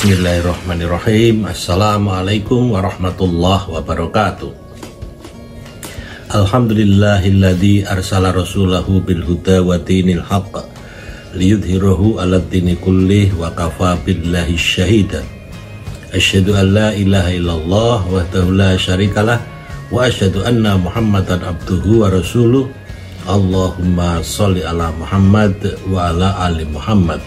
Bismillahirrahmanirrahim. Assalamualaikum warahmatullahi wabarakatuh. Alhamdulillahilladzi arsala rasulahu bil huda wa dinil haqq liyudhhirahu 'alad dini kullih wa kafa billahi syahida. Asyhadu an la ilaha illallah wahdahu la syarikalah wa asyhadu anna Muhammadan abduhu wa rasuluh. Allahumma sholli ala Muhammad wa ala ali Muhammad.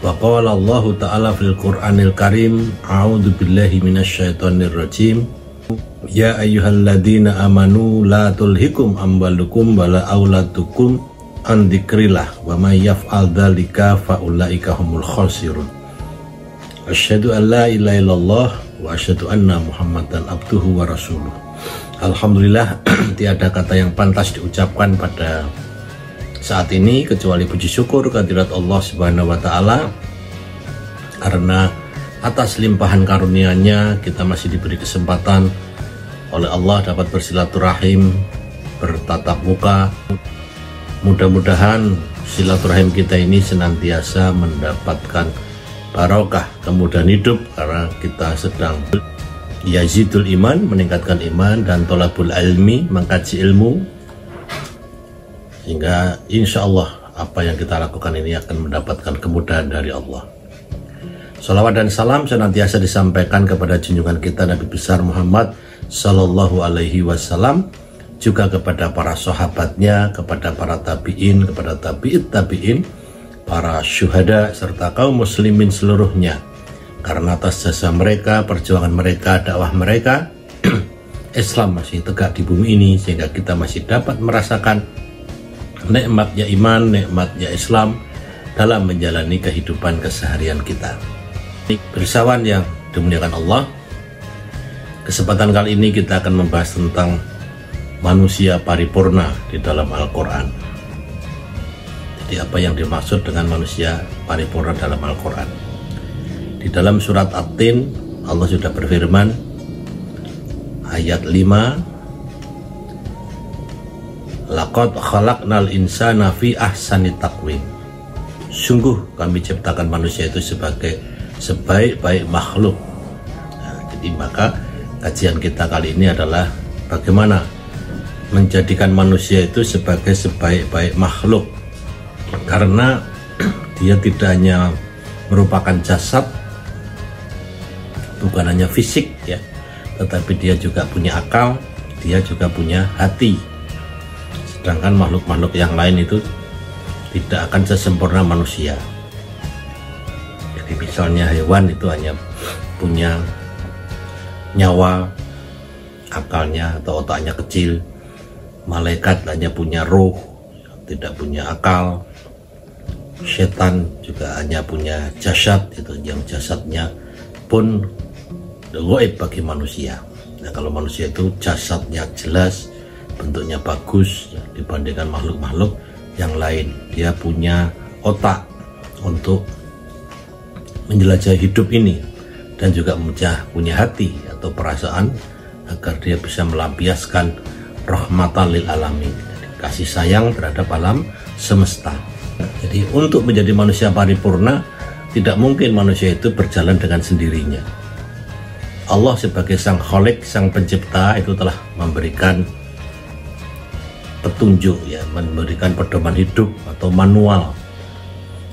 Wa qala Allah ta'ala fil Qur'anil Karim, a'udzu billahi minasyaitonir rajim. Ya ayyuhalladzina amanu la tulhikum amwalukum wala auladukum an dzikrillah wa may yaf'al dzalika fa ulaika humul khasirun. Asyhadu an la ilaha illallah wa asyhadu anna Muhammadan abduhu wa rasuluh. Alhamdulillah, tiada kata yang pantas diucapkan pada saat ini kecuali puji syukur kehadirat Allah Subhanahu wa taala, karena atas limpahan karunia-Nya kita masih diberi kesempatan oleh Allah dapat bersilaturahim, bertatap muka. Mudah-mudahan silaturahim kita ini senantiasa mendapatkan barokah kemudahan hidup, karena kita sedang yazidul iman, meningkatkan iman, dan tolabul ilmi, mengkaji ilmu, sehingga insya Allah apa yang kita lakukan ini akan mendapatkan kemudahan dari Allah. Salawat dan salam senantiasa disampaikan kepada junjungan kita Nabi besar Muhammad Sallallahu Alaihi Wasallam, juga kepada para sahabatnya, kepada para tabi'in, kepada tabi'it tabi'in, para syuhada, serta kaum muslimin seluruhnya. Karena atas jasa mereka, perjuangan mereka, dakwah mereka, Islam masih tegak di bumi ini, sehingga kita masih dapat merasakan nikmatnya iman, nikmatnya Islam dalam menjalani kehidupan keseharian kita. Bersawan yang dimuliakan Allah, kesempatan kali ini kita akan membahas tentang manusia paripurna di dalam Al-Quran. Jadi apa yang dimaksud dengan manusia paripurna dalam Al-Quran? Di dalam surat At-Tin, Allah sudah berfirman, ayat 5, laqad khalaqnal insana fi ahsani taqwim. Sungguh kami ciptakan manusia itu sebagai sebaik-baik makhluk. Nah, jadi maka kajian kita kali ini adalah bagaimana menjadikan manusia itu sebagai sebaik-baik makhluk, karena dia tidak hanya merupakan jasad, bukan hanya fisik ya, tetapi dia juga punya akal, dia juga punya hati. Sedangkan makhluk-makhluk yang lain itu tidak akan sesempurna manusia. Jadi misalnya hewan itu hanya punya nyawa, akalnya atau otaknya kecil. Malaikat hanya punya roh, tidak punya akal. Setan juga hanya punya jasad, itu yang jasadnya pun gaib bagi manusia. Nah, kalau manusia itu jasadnya jelas, bentuknya bagus ya, dibandingkan makhluk-makhluk yang lain. Dia punya otak untuk menjelajahi hidup ini, dan juga punya hati atau perasaan agar dia bisa melampiaskan rahmatan lil alamin, kasih sayang terhadap alam semesta. Jadi untuk menjadi manusia paripurna, tidak mungkin manusia itu berjalan dengan sendirinya. Allah sebagai sang Khalik, sang pencipta, itu telah memberikan petunjuk ya, memberikan pedoman hidup atau manual.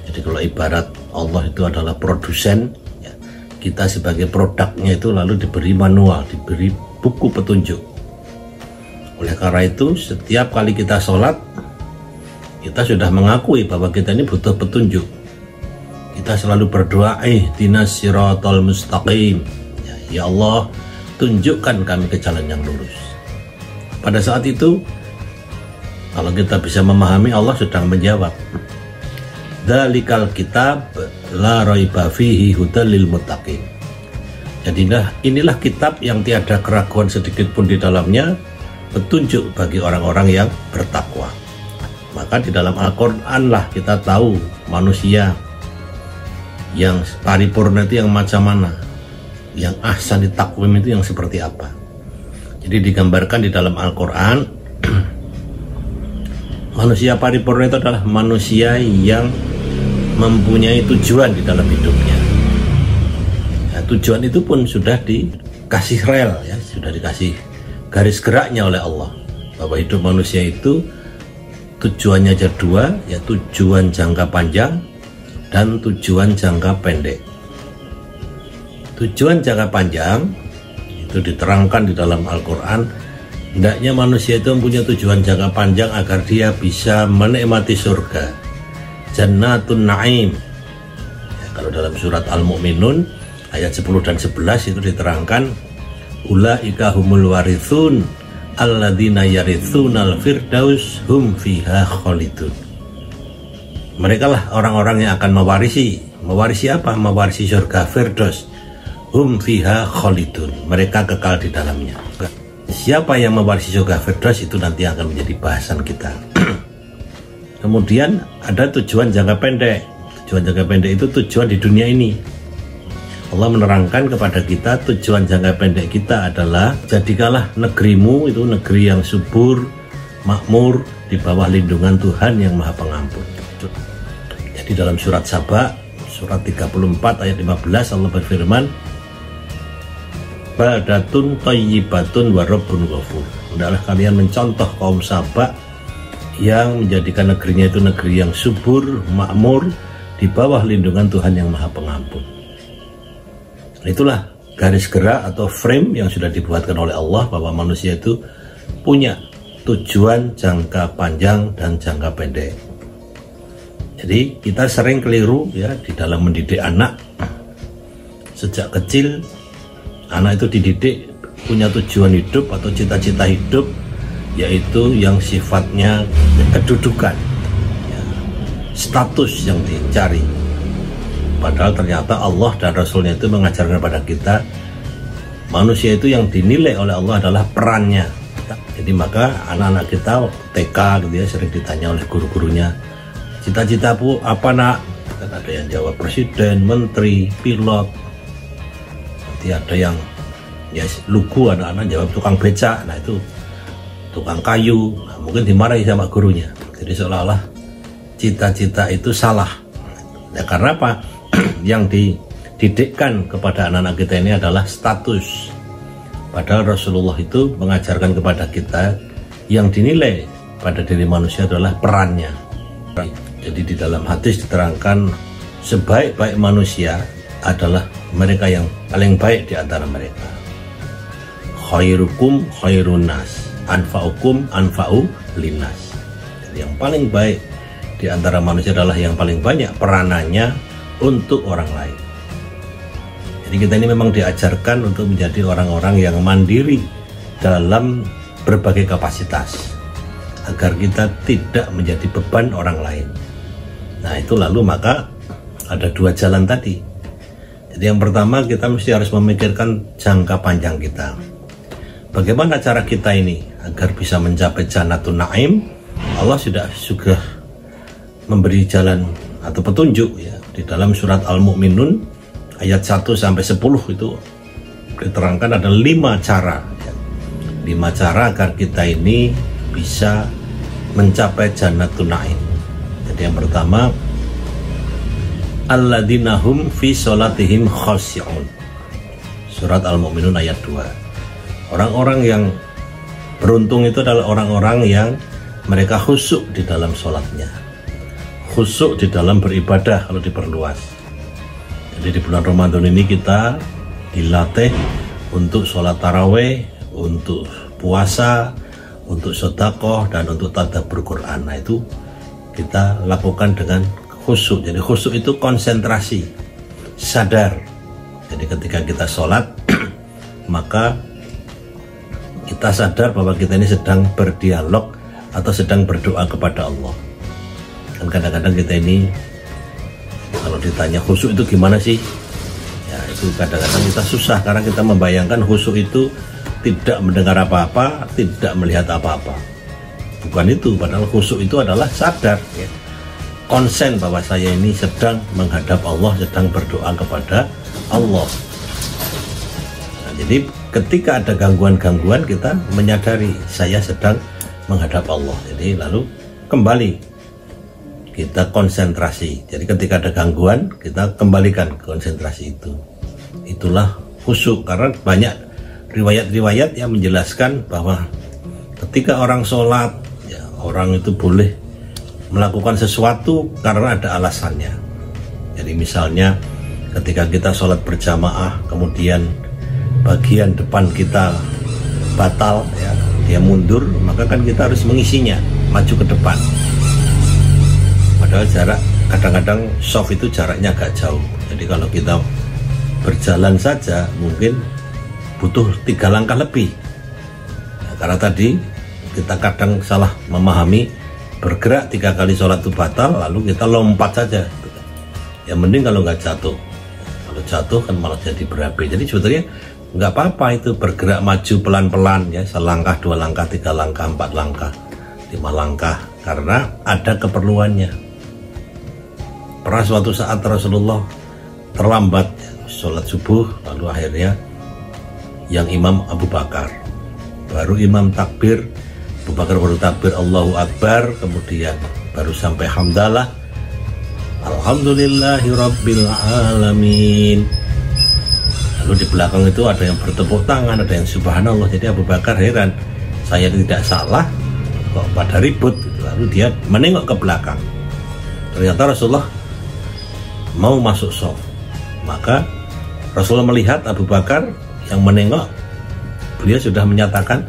Jadi kalau ibarat Allah itu adalah produsen ya, kita sebagai produknya itu lalu diberi manual, diberi buku petunjuk. Oleh karena itu setiap kali kita sholat, kita sudah mengakui bahwa kita ini butuh petunjuk. Kita selalu berdoa, ihdinas siratal mustaqim, ya Allah, tunjukkan kami ke jalan yang lurus. Pada saat itu Kalau kita bisa memahami, Allah sedang menjawab. Dzalikal kitab la raiba fihi hudal lil muttaqin. Jadi inilah kitab yang tiada keraguan sedikit pun di dalamnya, petunjuk bagi orang-orang yang bertakwa. Maka di dalam Al-Quran lah kita tahu manusia yang paripurna itu yang macam mana, yang ahsani takwim itu yang seperti apa. Jadi digambarkan di dalam Al-Quran, manusia paripurna itu adalah manusia yang mempunyai tujuan di dalam hidupnya. Nah, tujuan itu pun sudah dikasih rel, ya, sudah dikasih garis geraknya oleh Allah, bahwa hidup manusia itu tujuannya ada dua, ya, tujuan jangka panjang dan tujuan jangka pendek. Tujuan jangka panjang itu diterangkan di dalam Al-Quran, hendaknya manusia itu mempunyai tujuan jangka panjang agar dia bisa menikmati surga, Jannatun Na'im. Ya, kalau dalam surat Al-Mu'minun ayat 10 dan 11 itu diterangkan, ulaika humul warithun alladzina yarithunal firdaus hum fiha khalidun. Mereka lah orang-orang yang akan mewarisi apa? Mewarisi surga Firdaus. Hum fiha khalidun. Mereka kekal di dalamnya. Siapa yang mewarisi surga Firdaus itu nanti akan menjadi bahasan kita. Kemudian ada tujuan jangka pendek. Tujuan jangka pendek itu tujuan di dunia ini. Allah menerangkan kepada kita tujuan jangka pendek kita adalah jadikanlah negerimu itu negeri yang subur, makmur, di bawah lindungan Tuhan yang Maha Pengampun. Jadi dalam surat Saba, surat 34 ayat 15 Allah berfirman, Baldatun thayyibatun wa rabbun ghafur. Hendaklah kalian mencontoh kaum Saba yang menjadikan negerinya itu negeri yang subur, makmur, di bawah lindungan Tuhan yang Maha Pengampun. Itulah garis gerak atau frame yang sudah dibuatkan oleh Allah bahwa manusia itu punya tujuan jangka panjang dan jangka pendek. Jadi kita sering keliru, ya, di dalam mendidik anak. Sejak kecil anak itu dididik punya tujuan hidup atau cita-cita hidup, yaitu yang sifatnya kedudukan, ya, status yang dicari. Padahal ternyata Allah dan Rasulnya itu mengajarkan kepada kita, manusia itu yang dinilai oleh Allah adalah perannya. Jadi maka anak-anak kita TK gitu ya, sering ditanya oleh guru-gurunya, cita-citamu apa nak? Kan ada yang jawab presiden, menteri, pilot. Nanti ada yang ya lugu, anak-anak jawab tukang becak. Nah itu tukang kayu. Nah, mungkin dimarahi sama gurunya. Jadi seolah-olah cita-cita itu salah. Ya karena apa? Yang dididikkan kepada anak-anak kita ini adalah status. Padahal Rasulullah itu mengajarkan kepada kita yang dinilai pada diri manusia adalah perannya. Jadi di dalam hadis diterangkan sebaik-baik manusia adalah mereka yang paling baik di antara mereka. Khairukum khairun nas, anfa'ukum anfa'u linnas. Jadi yang paling baik di antara manusia adalah yang paling banyak peranannya untuk orang lain. Jadi kita ini memang diajarkan untuk menjadi orang-orang yang mandiri dalam berbagai kapasitas, agar kita tidak menjadi beban orang lain. Nah itu lalu maka ada dua jalan tadi. Jadi yang pertama kita mesti harus memikirkan jangka panjang kita. Bagaimana cara kita ini agar bisa mencapai Jannatun Na'im? Allah sudah memberi jalan atau petunjuk, ya. Di dalam surat Al-Mu'minun ayat 1 sampai 10 itu diterangkan ada 5 cara, ya. 5 cara agar kita ini bisa mencapai Jannatun Na'im. Jadi yang pertama, alladzina hum fi sholatihim khashi'un. Surat Al-Mu'minun ayat 2. Orang-orang yang beruntung itu adalah orang-orang yang mereka khusyuk di dalam sholatnya, khusyuk di dalam beribadah kalau diperluas. Jadi di bulan Ramadan ini kita dilatih untuk sholat taraweh, untuk puasa, untuk sedekah, dan untuk tadabbur Quran. Nah itu kita lakukan dengan khusyuk. Jadi khusyuk itu konsentrasi, sadar. Jadi ketika kita sholat maka kita sadar bahwa kita ini sedang berdialog atau sedang berdoa kepada Allah. Dan kadang-kadang kita ini kalau ditanya khusyuk itu gimana sih, ya itu kadang-kadang kita susah karena kita membayangkan khusyuk itu tidak mendengar apa-apa, tidak melihat apa-apa. Bukan itu, padahal khusyuk itu adalah sadar, ya, konsen bahwa saya ini sedang menghadap Allah, sedang berdoa kepada Allah. Nah, jadi ketika ada gangguan-gangguan kita menyadari saya sedang menghadap Allah. Jadi lalu kembali kita konsentrasi. Jadi ketika ada gangguan kita kembalikan konsentrasi itu. Itulah khusyuk, karena banyak riwayat-riwayat yang menjelaskan bahwa ketika orang sholat, ya, orang itu boleh melakukan sesuatu karena ada alasannya. Jadi misalnya ketika kita sholat berjamaah, kemudian bagian depan kita batal, ya, dia mundur, maka kan kita harus mengisinya, maju ke depan. Padahal jarak, kadang-kadang soft itu jaraknya agak jauh. Jadi kalau kita berjalan saja mungkin butuh 3 langkah lebih. Nah, karena tadi kita kadang salah memahami, bergerak 3 kali sholat itu batal, lalu kita lompat saja. Ya mending kalau nggak jatuh. Kalau jatuh kan malah jadi berabe. Jadi sebetulnya nggak apa-apa itu bergerak maju pelan-pelan, ya, 1 langkah, 2 langkah, 3 langkah, 4 langkah, 5 langkah, karena ada keperluannya. Pernah suatu saat Rasulullah terlambat, ya, sholat subuh, lalu akhirnya yang imam Abu Bakar, baru imam takbir, Abu Bakar baru takbir Allahu Akbar, kemudian baru sampai hamdalah, Alhamdulillahi Rabbil Alamin. Lalu di belakang itu ada yang bertepuk tangan, ada yang subhanallah. Jadi Abu Bakar heran, saya tidak salah kok pada ribut. Lalu dia menengok ke belakang, ternyata Rasulullah mau masuk shaf. Maka Rasulullah melihat Abu Bakar yang menengok, beliau sudah menyatakan,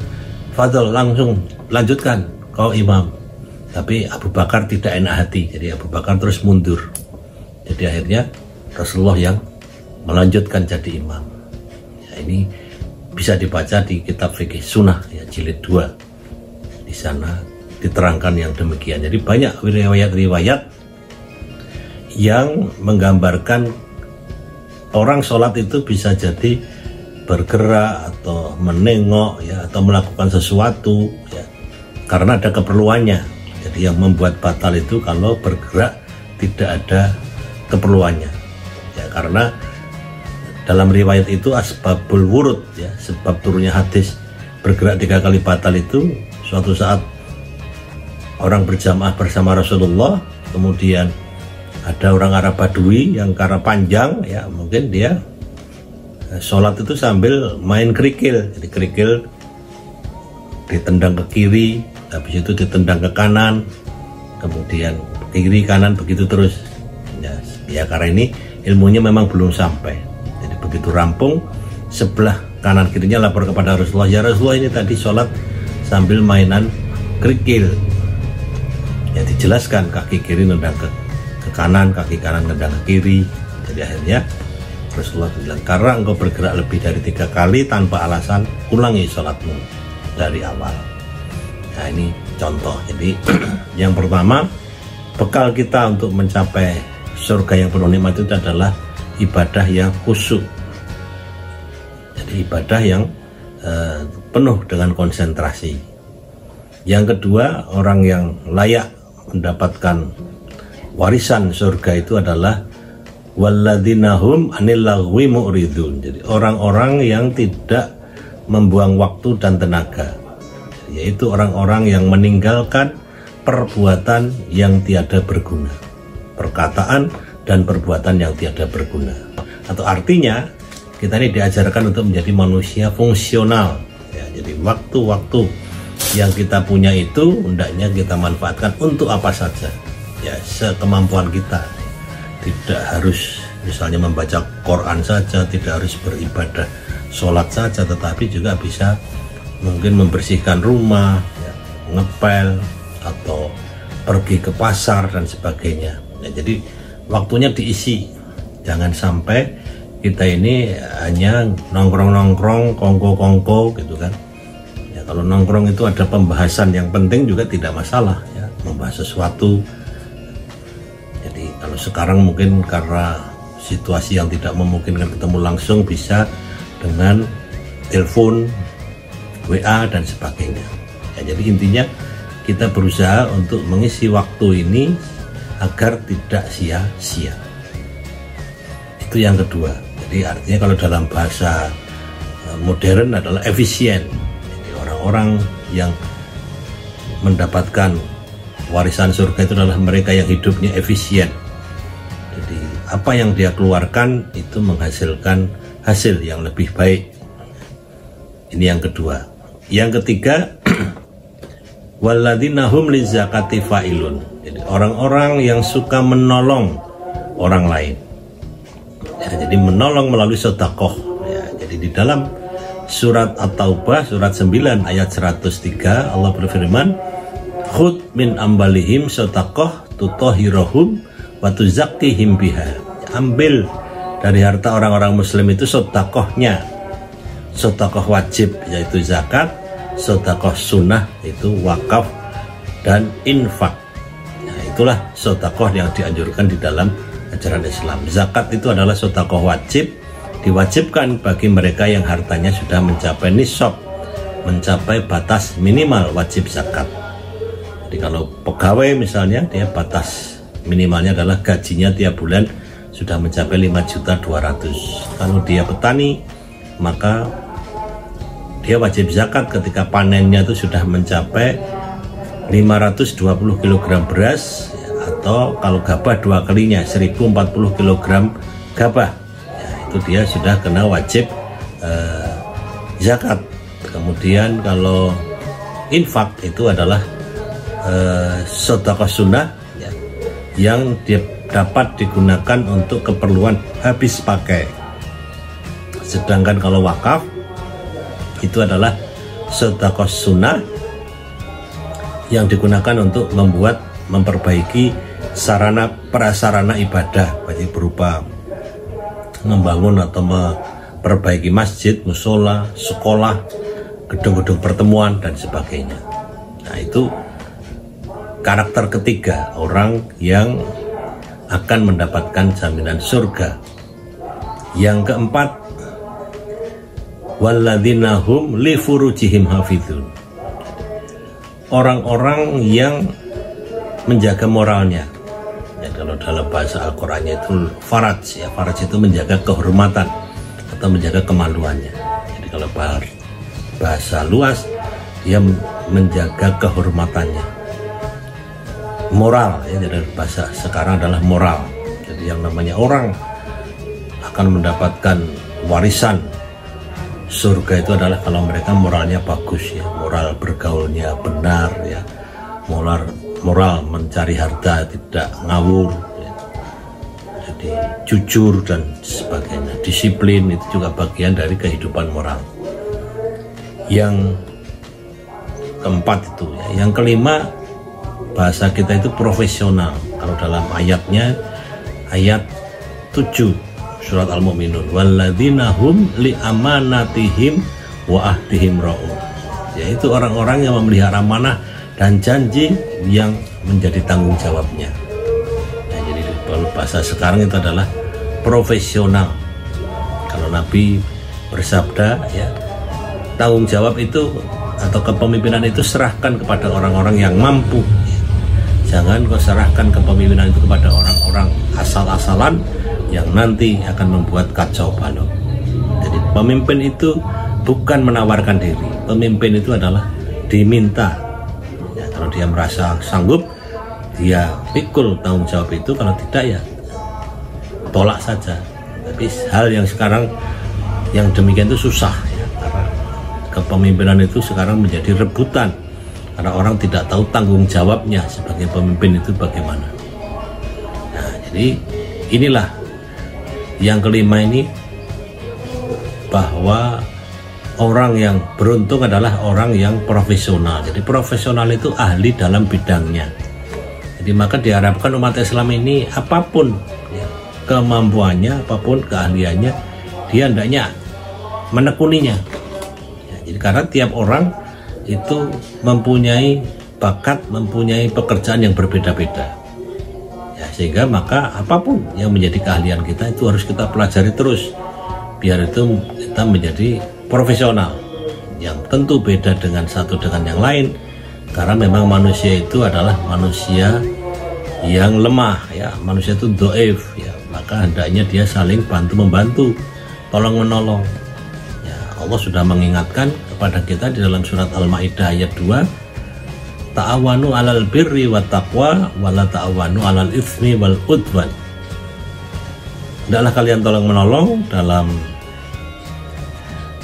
Fadl, langsung lanjutkan kau imam. Tapi Abu Bakar tidak enak hati, jadi Abu Bakar terus mundur. Jadi akhirnya Rasulullah yang melanjutkan jadi imam. Ya, ini bisa dibaca di kitab fikih sunnah, ya, jilid 2. Di sana diterangkan yang demikian. Jadi banyak riwayat-riwayat yang menggambarkan orang sholat itu bisa jadi bergerak atau menengok, ya, atau melakukan sesuatu, ya, karena ada keperluannya. Jadi yang membuat batal itu kalau bergerak tidak ada keperluannya, ya, karena dalam riwayat itu asbabul wurud, ya, sebab turunnya hadis bergerak 3 kali batal itu suatu saat orang berjamaah bersama Rasulullah, kemudian ada orang Arab Badui yang karena panjang, ya, mungkin dia sholat itu sambil main kerikil. Jadi kerikil ditendang ke kiri, habis itu ditendang ke kanan, kemudian kiri kanan begitu terus, ya karena ini ilmunya memang belum sampai. Jadi begitu rampung, sebelah kanan kirinya lapor kepada Rasulullah, ya Rasulullah ini tadi sholat sambil mainan kerikil. Ya dijelaskan, kaki kiri nendang ke kanan, kaki kanan nendang ke kiri. Jadi akhirnya Rasulullah bilang, karena engkau bergerak lebih dari 3 kali tanpa alasan, ulangi sholatmu dari awal. Nah ini contoh. Jadi yang pertama, bekal kita untuk mencapai surga yang penuh nikmat itu adalah ibadah yang khusyuk. Jadi ibadah yang penuh dengan konsentrasi. Yang kedua, orang yang layak mendapatkan warisan surga itu adalah walladzinahum anil lagwi mu'ridun. Jadi orang-orang yang tidak membuang waktu dan tenaga, yaitu orang-orang yang meninggalkan perbuatan yang tiada berguna, perkataan dan perbuatan yang tiada berguna. Atau artinya kita ini diajarkan untuk menjadi manusia fungsional, ya, jadi waktu-waktu yang kita punya itu hendaknya kita manfaatkan untuk apa saja, ya, sekemampuan kita. Tidak harus misalnya membaca Quran saja, tidak harus beribadah sholat saja, tetapi juga bisa mungkin membersihkan rumah, ya, ngepel, atau pergi ke pasar dan sebagainya. Ya, jadi waktunya diisi, jangan sampai kita ini hanya nongkrong-nongkrong, kongko-kongko gitu kan. Ya, Ya, kalau nongkrong itu ada pembahasan yang penting juga tidak masalah ya, membahas sesuatu. Jadi kalau sekarang mungkin karena situasi yang tidak memungkinkan ketemu langsung, bisa dengan telepon, WA dan sebagainya. Ya, jadi intinya kita berusaha untuk mengisi waktu ini agar tidak sia-sia. Itu yang kedua. Jadi artinya kalau dalam bahasa modern adalah efisien. Jadi orang-orang yang mendapatkan warisan surga itu adalah mereka yang hidupnya efisien. Jadi apa yang dia keluarkan itu menghasilkan hasil yang lebih baik. Ini yang kedua. Yang ketiga, walladzina hum lizakati fa'ilun. Jadi orang-orang yang suka menolong orang lain. Ya, jadi menolong melalui sedekah. Ya, jadi di dalam surat At-Taubah surat 9 ayat 103 Allah berfirman, "Khudh min ambalihim sedekah tutahhiruhum wa tuzakkihim biha." Ya, ambil dari harta orang-orang muslim itu sedekahnya. Sedekah wajib yaitu zakat, sedekah sunnah itu wakaf dan infak. Nah, itulah sedekah yang dianjurkan di dalam ajaran Islam. Zakat itu adalah sedekah wajib, diwajibkan bagi mereka yang hartanya sudah mencapai nisab, mencapai batas minimal wajib zakat. Jadi kalau pegawai misalnya, dia batas minimalnya adalah gajinya tiap bulan sudah mencapai 5.200.000. Kalau dia petani, maka dia wajib zakat ketika panennya itu sudah mencapai 520 kg beras, atau kalau gabah 2 kalinya 1040 kg gabah, ya, itu dia sudah kena wajib zakat. Kemudian kalau infak itu adalah sedekah sunnah ya, yang dapat digunakan untuk keperluan habis pakai. Sedangkan kalau wakaf itu adalah sedekah sunnah yang digunakan untuk memperbaiki sarana prasarana ibadah, baik berupa membangun atau memperbaiki masjid, musola, sekolah, gedung-gedung pertemuan dan sebagainya. Nah, itu karakter ketiga orang yang akan mendapatkan jaminan surga. Yang keempat, walladzina hum li furujihim hafizun. Orang-orang yang menjaga moralnya. Ya, kalau dalam bahasa Al-Qur'annya itu faraj, ya, faraj itu menjaga kehormatan atau menjaga kemaluannya. Jadi kalau bahasa luas, dia menjaga kehormatannya. Moral, ya, jadi bahasa sekarang adalah moral. Jadi yang namanya orang akan mendapatkan warisan surga itu adalah kalau mereka moralnya bagus, ya, moral bergaulnya benar, ya, moral mencari harta tidak ngawur, ya. Jadi jujur dan sebagainya. Disiplin itu juga bagian dari kehidupan moral. Yang keempat itu, ya. Yang kelima, bahasa kita itu profesional. Kalau dalam ayatnya, ayat 7 surat Al-Mu'minun, walladzina hum li amanatihim wa ahdihim ra'un. Yaitu orang-orang yang memelihara amanah dan janji yang menjadi tanggung jawabnya. Nah, jadi kalau bahasa sekarang itu adalah profesional. Kalau Nabi bersabda, ya, tanggung jawab itu atau kepemimpinan itu serahkan kepada orang-orang yang mampu. Jangan kau serahkan kepemimpinan itu kepada orang-orang asal-asalan yang nanti akan membuat kacau balau. Jadi pemimpin itu bukan menawarkan diri. Pemimpin itu adalah diminta. Ya, kalau dia merasa sanggup, dia pikul tanggung jawab itu. Kalau tidak, ya tolak saja. Tapi hal yang sekarang yang demikian itu susah, ya, karena kepemimpinan itu sekarang menjadi rebutan. Karena orang tidak tahu tanggung jawabnya sebagai pemimpin itu bagaimana. Nah, jadi inilah yang kelima ini, bahwa orang yang beruntung adalah orang yang profesional. Jadi profesional itu ahli dalam bidangnya. Jadi maka diharapkan umat Islam ini apapun, ya, kemampuannya, apapun keahliannya, dia hendaknya menekuninya. Ya, jadi karena tiap orang itu mempunyai bakat, mempunyai pekerjaan yang berbeda-beda. Ya, sehingga maka apapun yang menjadi keahlian kita itu harus kita pelajari terus, biar itu kita menjadi profesional, yang tentu beda dengan satu dengan yang lain, karena memang manusia itu adalah manusia yang lemah, ya, manusia itu dhaif, ya, maka hendaknya dia saling bantu membantu, tolong menolong. Ya, Allah sudah mengingatkan kepada kita di dalam surat Al-Maidah ayat 2, ta'awanu 'alal birri wat taqwa wa la ta'awanu 'alal itsmi wal udwan. Hendaklah kalian tolong menolong dalam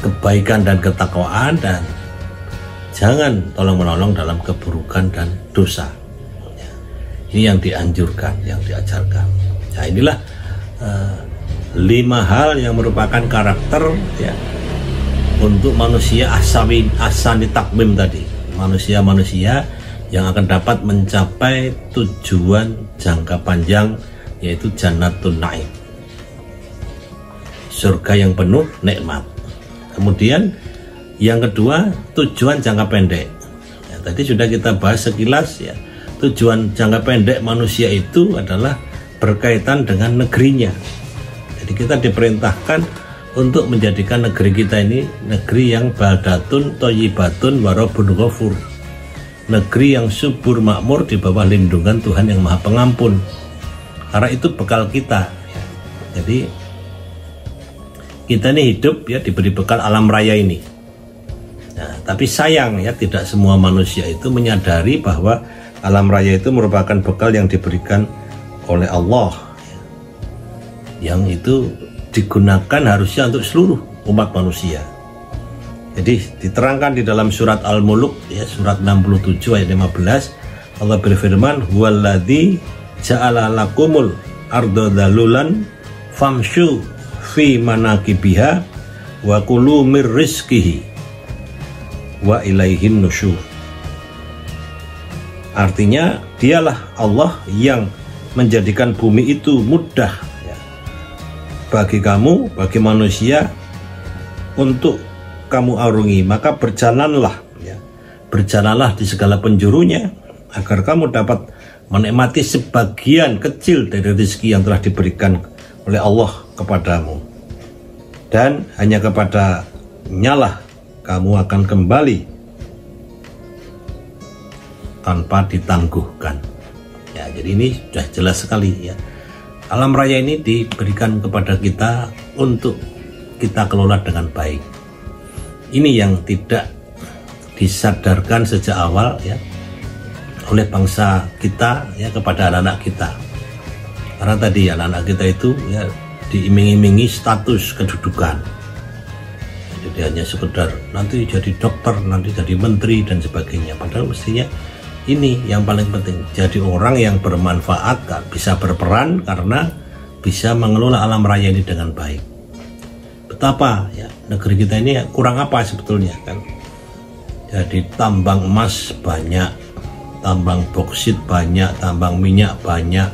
kebaikan dan ketakwaan, dan jangan tolong menolong dalam keburukan dan dosa. Ini yang dianjurkan, yang diajarkan. Nah, inilah 5 hal yang merupakan karakter, ya, untuk manusia asani takmim tadi. Manusia-manusia yang akan dapat mencapai tujuan jangka panjang, yaitu Jannatun Naim, surga yang penuh nikmat. Kemudian yang kedua, tujuan jangka pendek. Ya, tadi sudah kita bahas sekilas, ya. Tujuan jangka pendek manusia itu adalah berkaitan dengan negerinya. Jadi kita diperintahkan untuk menjadikan negeri kita ini negeri yang baldatun thayyibatun wa rabbun ghafur, negeri yang subur makmur di bawah lindungan Tuhan yang Maha Pengampun. Karena itu bekal kita. Jadi kita ini hidup, ya, diberi bekal alam raya ini. Nah, tapi sayang, ya, tidak semua manusia itu menyadari bahwa alam raya itu merupakan bekal yang diberikan oleh Allah, yang itu digunakan harusnya untuk seluruh umat manusia. Jadi diterangkan di dalam surat Al-Mulk, ya, surat 67 ayat 15, Allah berfirman, huwaladzi ja'ala lakumul arda dalulan famshu fi manakibiha wa kulu mir rizqihi wa ilaihin nusyur. Artinya, dialah Allah yang menjadikan bumi itu mudah, ya, bagi kamu, bagi manusia, untuk kamu arungi. Maka berjalanlah, ya, berjalanlah di segala penjurunya, agar kamu dapat menikmati sebagian kecil dari rezeki yang telah diberikan oleh Allah kepadamu. Dan hanya kepada Nyalah kamu akan kembali tanpa ditangguhkan. Ya, jadi ini sudah jelas sekali, ya. Alam raya ini diberikan kepada kita untuk kita kelola dengan baik. Ini yang tidak disadarkan sejak awal, ya, oleh bangsa kita, ya, kepada anak-anak kita. Karena tadi anak-anak kita itu, ya, diiming-imingi status kedudukan. Jadi hanya sekedar nanti jadi dokter, nanti jadi menteri dan sebagainya. Padahal mestinya ini yang paling penting, jadi orang yang bermanfaat, bisa berperan karena bisa mengelola alam raya ini dengan baik. Betapa, ya, negeri kita ini kurang apa sebetulnya, kan? Jadi tambang emas banyak, tambang boksit banyak, tambang minyak banyak,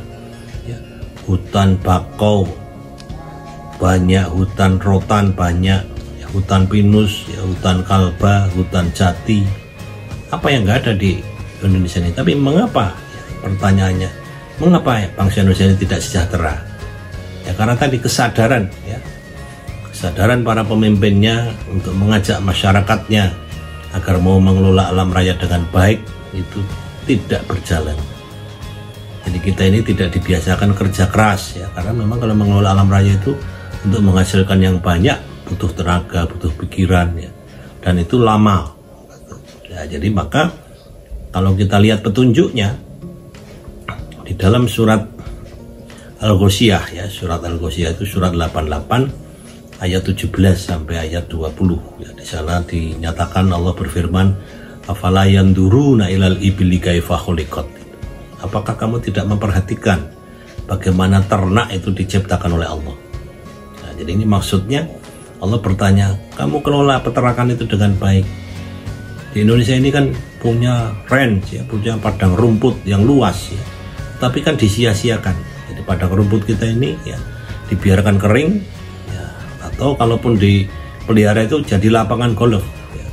ya, hutan bakau banyak, hutan rotan banyak, ya, hutan pinus, ya, hutan kalba, hutan jati. Apa yang nggak ada di Indonesia ini? Tapi mengapa, ya, pertanyaannya, mengapa, ya, bangsa Indonesia ini tidak sejahtera? Ya, karena tadi kesadaran, ya, kesadaran para pemimpinnya untuk mengajak masyarakatnya agar mau mengelola alam raya dengan baik itu tidak berjalan. Jadi kita ini tidak dibiasakan kerja keras, ya, karena memang kalau mengelola alam raya itu untuk menghasilkan yang banyak butuh tenaga, butuh pikiran, ya, dan itu lama. Ya, jadi maka kalau kita lihat petunjuknya di dalam surat Al-Ghoshiyah, ya, surat Al-Ghoshiyah itu surat 88 ayat 17 sampai ayat 20, ya, di sana dinyatakan Allah berfirman, afala yanduruna ilal ibli kaifa khuliqat. Apakah kamu tidak memperhatikan bagaimana ternak itu diciptakan oleh Allah? Nah, jadi ini maksudnya Allah bertanya, kamu kelola peternakan itu dengan baik. Di Indonesia ini kan punya range, ya, punya padang rumput yang luas, ya, tapi kan disia-siakan. Jadi padang rumput kita ini, ya, dibiarkan kering, ya, atau kalaupun dipelihara itu jadi lapangan golf, ya.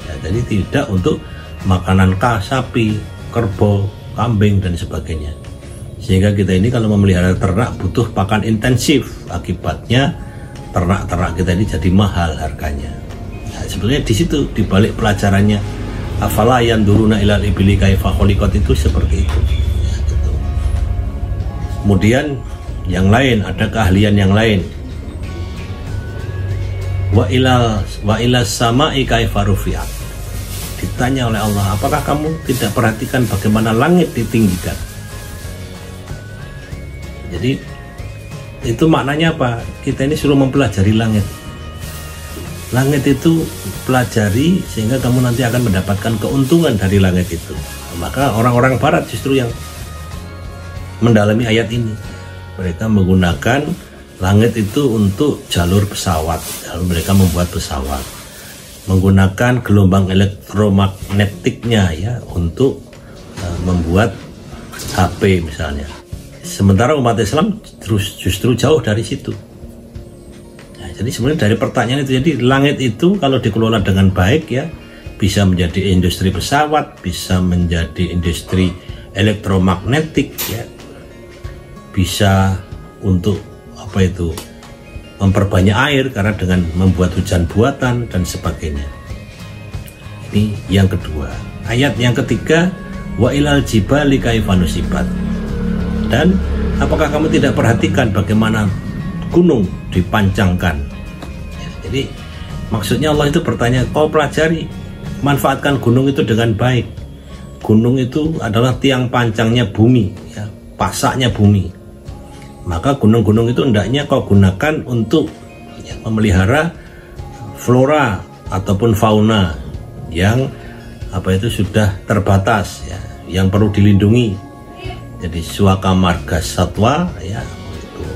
Ya, jadi tidak untuk makanan sapi, kerbau, kambing dan sebagainya. Sehingga kita ini kalau memelihara ternak butuh pakan intensif, akibatnya ternak-ternak kita ini jadi mahal harganya. Nah, sebenarnya di situ dibalik pelajarannya afala yanduruna ilal ibili kaifa khuliqat itu seperti itu. Ya, gitu. Kemudian yang lain, ada keahlian yang lain. Wa ilal sama'i kaifa rufi'at. Ditanya oleh Allah, apakah kamu tidak perhatikan bagaimana langit ditinggikan? Jadi itu maknanya apa? Kita ini suruh mempelajari langit. Langit itu pelajari sehingga kamu nanti akan mendapatkan keuntungan dari langit itu. Maka orang-orang barat justru yang mendalami ayat ini. Mereka menggunakan langit itu untuk jalur pesawat. Lalu mereka membuat pesawat. Menggunakan gelombang elektromagnetiknya ya untuk membuat HP misalnya. Sementara umat Islam justru jauh dari situ. Nah, jadi sebenarnya dari pertanyaan itu, jadi langit itu kalau dikelola dengan baik ya bisa menjadi industri pesawat, bisa menjadi industri elektromagnetik ya, bisa untuk apa itu memperbanyak air karena dengan membuat hujan buatan dan sebagainya. Ini yang kedua. Ayat yang ketiga, wa ilal jibali kaifa nusibat. Dan apakah kamu tidak perhatikan bagaimana gunung dipancangkan? Ya, jadi maksudnya Allah itu bertanya, kau pelajari, manfaatkan gunung itu dengan baik. Gunung itu adalah tiang pancangnya bumi, ya, pasaknya bumi. Maka gunung-gunung itu hendaknya kau gunakan untuk ya, memelihara flora ataupun fauna yang apa itu sudah terbatas, ya, yang perlu dilindungi. Jadi suaka marga satwa ya itu,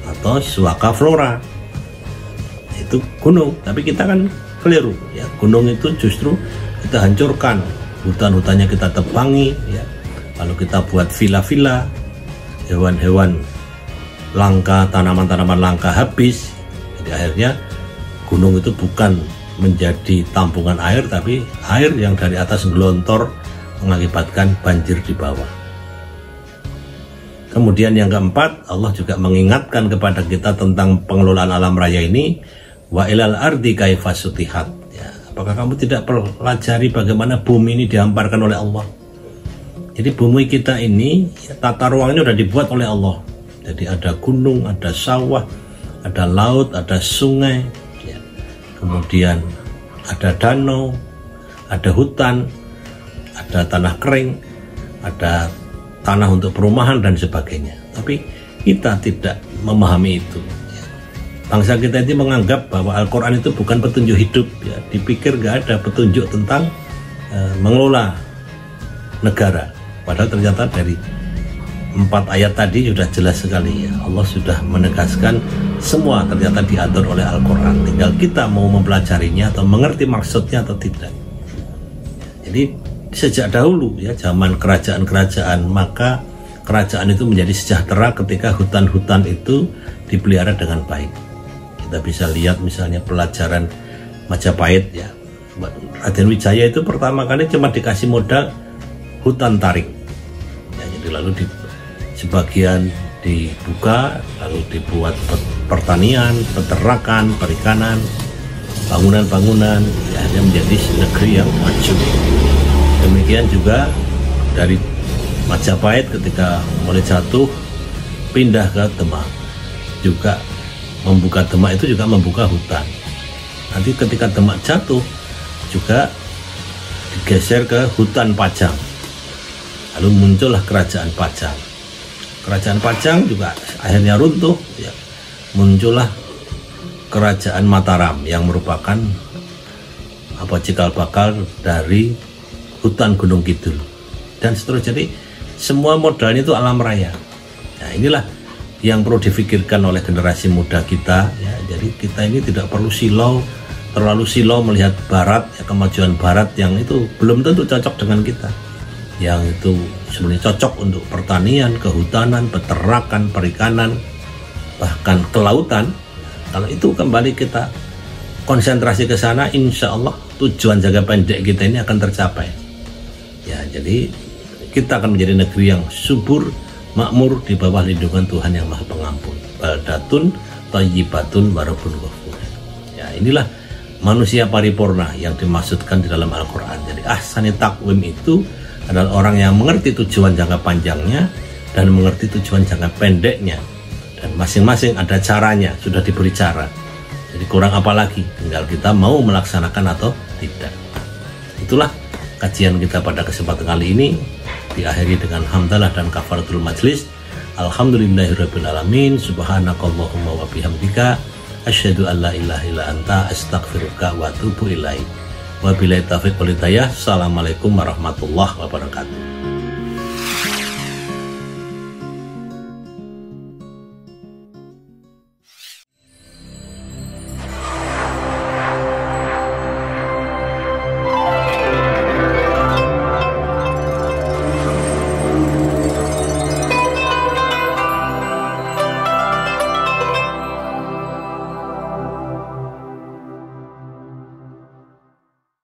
atau suaka flora itu gunung. Tapi kita kan keliru ya, gunung itu justru kita hancurkan, hutan-hutannya kita tebangi ya, lalu kita buat villa-villa, hewan-hewan langka, tanaman-tanaman langka habis. Jadi akhirnya gunung itu bukan menjadi tampungan air, tapi air yang dari atas gelontor mengakibatkan banjir di bawah. Kemudian yang keempat, Allah juga mengingatkan kepada kita tentang pengelolaan alam raya ini, wa ilal ardi kaifa sutihat. Ya, apakah kamu tidak pelajari bagaimana bumi ini dihamparkan oleh Allah? Jadi bumi kita ini ya, tata ruangnya sudah dibuat oleh Allah. Jadi ada gunung, ada sawah, ada laut, ada sungai, ya. Kemudian ada danau, ada hutan, ada tanah kering, ada tanah untuk perumahan dan sebagainya. Tapi kita tidak memahami itu. Bangsa kita ini menganggap bahwa Al-Quran itu bukan petunjuk hidup. Ya. Dipikir gak ada petunjuk tentang mengelola negara. Padahal ternyata dari 4 ayat tadi sudah jelas sekali. Ya. Allah sudah menegaskan semua ternyata diatur oleh Al-Quran. Tinggal kita mau mempelajarinya atau mengerti maksudnya atau tidak. Jadi sejak dahulu ya, zaman kerajaan-kerajaan, maka kerajaan itu menjadi sejahtera ketika hutan-hutan itu dipelihara dengan baik. Kita bisa lihat misalnya pelajaran Majapahit ya, Raden Wijaya itu pertama kali cuma dikasih modal hutan tarik ya, jadi lalu sebagian dibuka, lalu dibuat pertanian, peternakan, perikanan, bangunan-bangunan ya, akhirnya menjadi negeri yang maju. Demikian juga dari Majapahit ketika mulai jatuh pindah ke Demak, juga membuka Demak itu juga membuka hutan. Nanti ketika Demak jatuh juga digeser ke hutan Pajang, lalu muncullah kerajaan Pajang. Kerajaan Pajang juga akhirnya runtuh ya. Muncullah kerajaan Mataram yang merupakan cikal bakal dari hutan Gunung Kidul dan seterusnya. Jadi semua modalnya itu alam raya. Nah inilah yang perlu difikirkan oleh generasi muda kita ya. Jadi kita ini tidak perlu terlalu silau melihat barat ya, kemajuan barat yang itu belum tentu cocok dengan kita. Yang itu sebenarnya cocok untuk pertanian, kehutanan, peternakan, perikanan, bahkan kelautan. Kalau itu kembali kita konsentrasi ke sana, insya Allah tujuan jangka pendek kita ini akan tercapai. Ya, jadi kita akan menjadi negeri yang subur, makmur di bawah lindungan Tuhan yang Maha Pengampun. Baldatun thayyibatun wa rabbun ghafur. Ya, inilah manusia paripurna yang dimaksudkan di dalam Al-Quran. Jadi ahsani taqwim itu adalah orang yang mengerti tujuan jangka panjangnya dan mengerti tujuan jangka pendeknya. Dan masing-masing ada caranya, sudah diberi cara. Jadi kurang apa lagi, tinggal kita mau melaksanakan atau tidak. Itulah kajian kita pada kesempatan kali ini. Diakhiri dengan hamdalah dan kafaratul majlis. Alhamdulillahirabbil alamin. Subhanakallahumma wa bihamdika asyhadu an la ilaha illa anta astaghfiruka wa atubu ilaik. Wabillahi taufiq wal hidayah. Assalamualaikum warahmatullahi wabarakatuh.